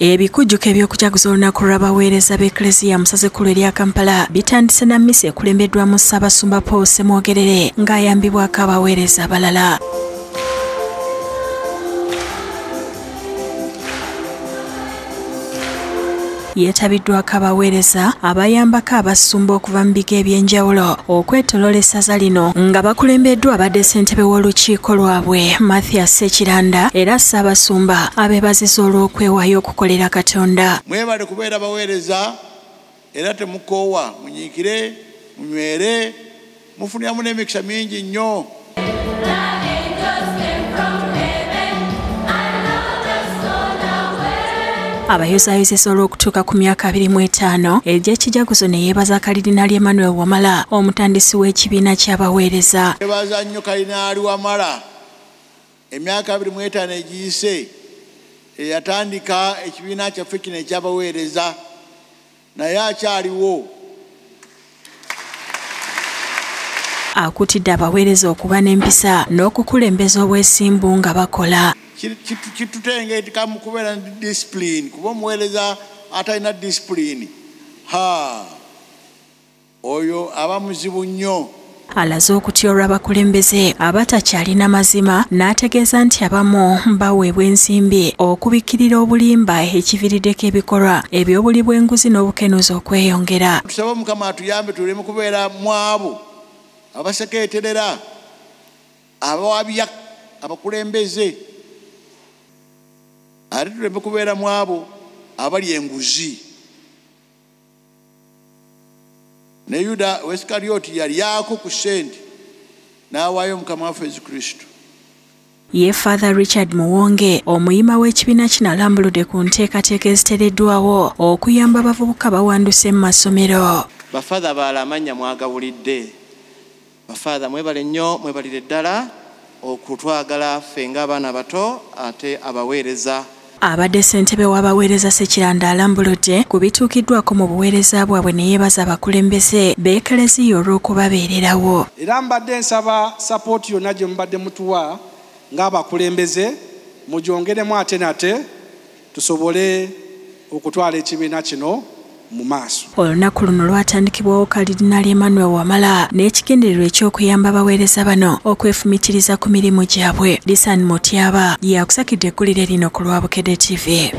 Ebikujjuko eby'okujaguza olunaku lw'abaweereza b'Eklezia mu ssazzekulu erya Kampala bitandise na mmisa ekulembeddwamu Ssaabasumba Paul Ssemwogerere ng'ayambibwako abaweereza abalala. Yeetabiddwako abaweereza abayambako abasumba okuva mu bigo eby'enjawulo okwetoloola essaza lino nga bakulembeddwa abadde ssentebe w'olukiiko lwabwe Mathias Ssekiranda era Ssaabasumba abeebazizza olw'okwewaayo okukolera Katonda. Mwebale kubeera baweereza era temukoowa, munyiikire, munywere, mufuniramu n'emikisa mingi nnyo. Abayozayozesa olw'okutuuka ku myaka 25 egy'ekijaguzo ne yeebaza Kalidinaali Emmanuel Wamala omutandisi w'ekibiina ky'abaweereza. Yeebaza nnyo Kalidinaali Wamala emyaka 25 egiyise eyatandika ekibiina kyaffe kino eky'abaweereza naye akyaliwo. Akuutidde abaweereza okuba n'empisa n'okukulembeza obwesimbu nga bakola. Kitutengeeteka mu kubeera na discipline kuba omuweereza atalina discipline oyo aba muzibu nnyo. Alaze okutya olw'abakulembeze abatakyalina mazima n'ategeeza nti abamu baweebwa ensimbi okubikkirira obulimba ekiviiriddeko ebikolwa eby'obuli bw'enguzi n'obukenuzi okweyongera. Tusaba Mukama atuyambe tuleme kubeera mu abo abasekeeterera abawabya abakulembeze ate tuleme kubeera mu abo abali enguzi. Ne Yuda Wesikalyoti yalyako ku ssente n'awaayo Mukama waffe Yesu Kristo. Ye Father Richard Muwonge omuyima w'ekibiina kino alambuludde ku nteekateeka eziteereddwawo okuyamba abavubuka bawanduse mu masomero. Bafadha abalala amannya mwagabulidde. Bafadha mwebale nnyo, mwebalire ddala okutwagala ffe ng'abaana bato ate abaweereza. Abadde ssentebe w'abaweereza Ssekiranda alambuludde ku bituukiddwako mu buweereza bwabwe ne yeebaza abakulembeze b'Eklezia olw'okubabeererawo. Era mbadde nsaba sapooti yonna gye mubadde mutuwa ng'abakulembeze mugyongeremu ate nate tusobole okutwala ekibiina kino mu maaso. Olunaku luno lwatandikibwawo Kalidinaali Emmanuel Wamala n'ekigendererwa eky'okuyamba abaweereza bano okwefumitiriza ku mirimu gyabwe. Lisan Mutyaba yakusakidde eggulire lino ku Lwabukedde TV.